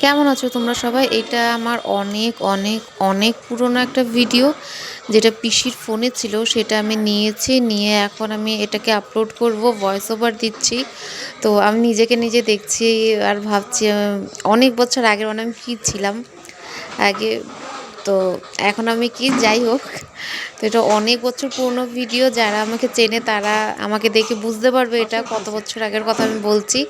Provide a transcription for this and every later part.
কেমন আছো তোমরা সবাই? এটা আমার অনেক অনেক অনেক পুরনো একটা ভিডিও, যেটা পিসির ফোনে ছিল। সেটা আমি নিয়েছি, নিয়ে এখন আমি এটাকে আপলোড করব, ভয়েস ওভার দিচ্ছি। তো আমি নিজেকে নিজে দেখছি আর ভাবছি অনেক বছর আগের আমি কী ছিলাম আগে। তো এখন আমি কি, যাই হোক। তো এটা অনেক বছর পুরনো ভিডিও, যারা আমাকে চেনে তারা আমাকে দেখে বুঝতে পারবে এটা কত বছর আগের কথা আমি বলছি।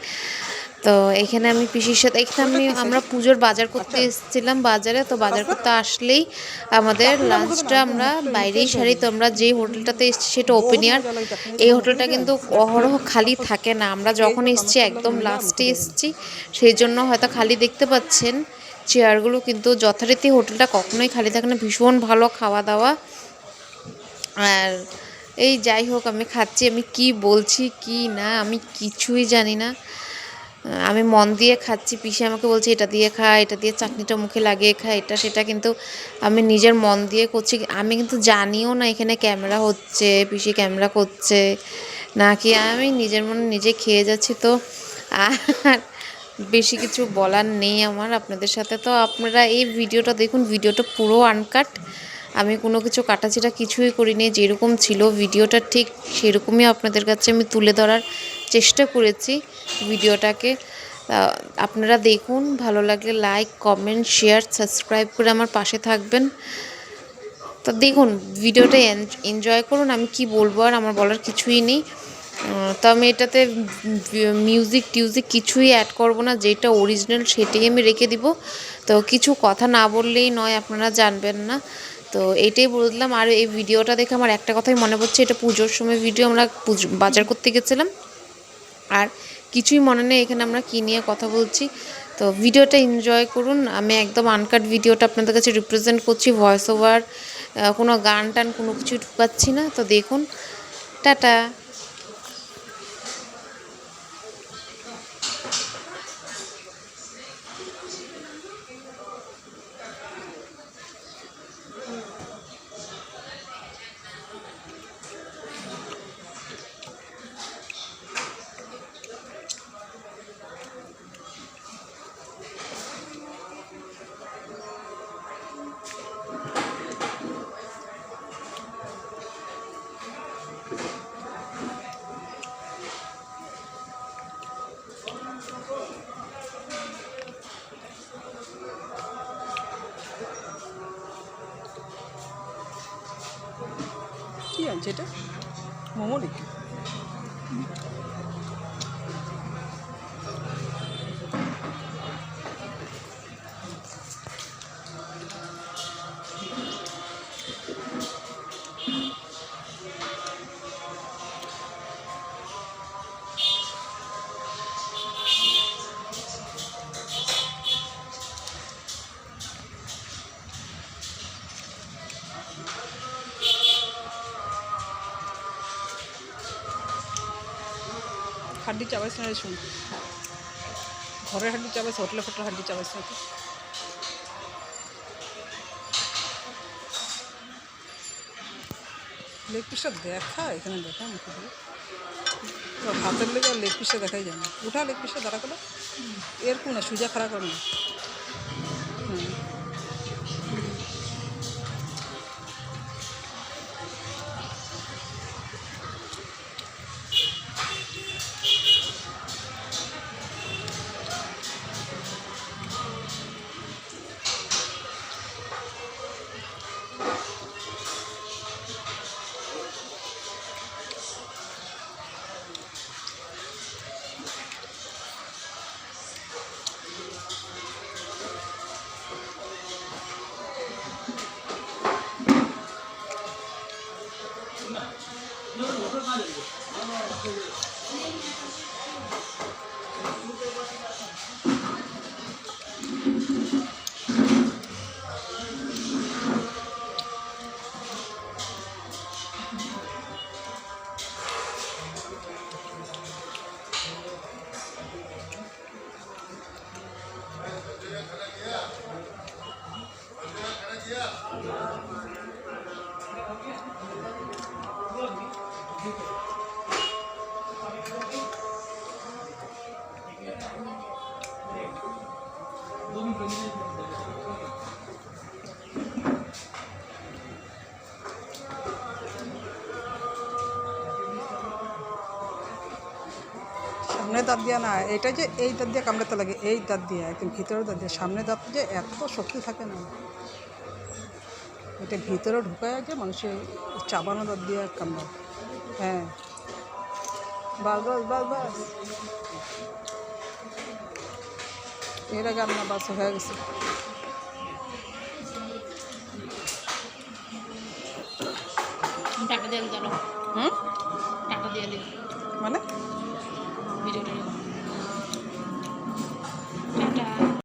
তো এখানে আমি পিসির সাথে, এখানে আমরা পুজোর বাজার করতে এসেছিলাম বাজারে। তো বাজার করতে আসলেই আমাদের লাঞ্চটা আমরা বাইরেই সারি। তো আমরা যে হোটেলটাতে এসেছি সেটা ওপেন এয়ার। এই হোটেলটা কিন্তু অহরহ খালি থাকে না। আমরা যখন এসেছি একদম লাস্টে এসেছি, সেই জন্য হয়তো খালি দেখতে পাচ্ছেন চেয়ারগুলো, কিন্তু যথারীতি হোটেলটা কখনোই খালি থাকে না। ভীষণ ভালো খাওয়া দাওয়া। আর এই যাই হোক, আমি খাচ্ছি, আমি কি বলছি কি না আমি কিছুই জানি না। আমি মন দিয়ে খাচ্ছি, পিসি আমাকে বলছে এটা দিয়ে খা, এটা দিয়ে চাটনিটা মুখে লাগিয়ে খা, এটা সেটা, কিন্তু আমি নিজের মন দিয়ে করছি। আমি কিন্তু জানিও না এখানে ক্যামেরা হচ্ছে, পিসি ক্যামেরা করছে নাকি, আমি নিজের মনে নিজে খেয়ে যাচ্ছি। তো আর বেশি কিছু বলার নেই আমার আপনাদের সাথে। তো আপনারা এই ভিডিওটা দেখুন, ভিডিওটা পুরো আনকাট, আমি কোনো কিছু কাটাছেঁড়া কিছুই করিনি। যেরকম ছিল ভিডিওটা ঠিক সেরকমই আপনাদের কাছে আমি তুলে ধরার চেষ্টা করেছি ভিডিওটাকে। আপনারা দেখুন, ভালো লাগলে লাইক, কমেন্ট, শেয়ার, সাবস্ক্রাইব করে আমার পাশে থাকবেন। তো দেখুন, ভিডিওটা এনজয় করুন। আমি কি বলবো, আর আমার বলার কিছুই নেই। তো আমি এটাতে মিউজিক টিউজিক কিছুই অ্যাড করব না, যেটা অরিজিনাল সেটাই আমি রেখে দিব। তো কিছু কথা না বললেই নয়, আপনারা জানবেন না। তো এইটাই বললাম। আর এই ভিডিওটা দেখে আমার একটা কথাই মনে পড়ছে, এটা পুজোর সময় ভিডিও, আমরা বাজার করতে গেছিলাম। আর কিছুই মনে নেই এখানে আমরা কী নিয়ে কথা বলছি। তো ভিডিওটা এনজয় করুন। আমি একদম আনকাট ভিডিওটা আপনাদের কাছে রিপ্রেজেন্ট করছি, ভয়েস ওভার, কোনো গান টান কোনো কিছু ঢুকাচ্ছি না। তো দেখুন, টাটা। কি আছে এটা? মোমো নাকি? হাড্ডি চাবাইছ না? শুন, ঘরের হাড্ডি চাবাইছ, হোটেলে ফোটেলে হাড্ডি চাবাইছ না? তো লেগ পিসটা দেখা, এখানে দেখা মুখে দিয়ে হাতের লেগে আর লেগ পিসটা দেখাই যায় না। উঠা লেগ পিসটা দাঁড়া করো, এরকম না, সুজা খাড়া করো না। সামনে দাঁত দিয়া না, এটা যে এই দাঁত দিয়ে কামড়াতে লাগে, এই দাঁত দিয়ে একদম ভিতরে দাঁত দিয়ে, সামনে দাঁত যে এত শক্তি থাকে না, এটা ভিতরে ঢুকায় যে মানুষের চাবানো দাঁত দিয়ে কামড়ায়। হ্যাঁ, বাস বাস বাস বাস, এর আগে আপনার বাস হয়ে গেছে। টাকা দিয়ে দিল, হুম, টাকা দিয়ে দিল মানে ভিডিওটা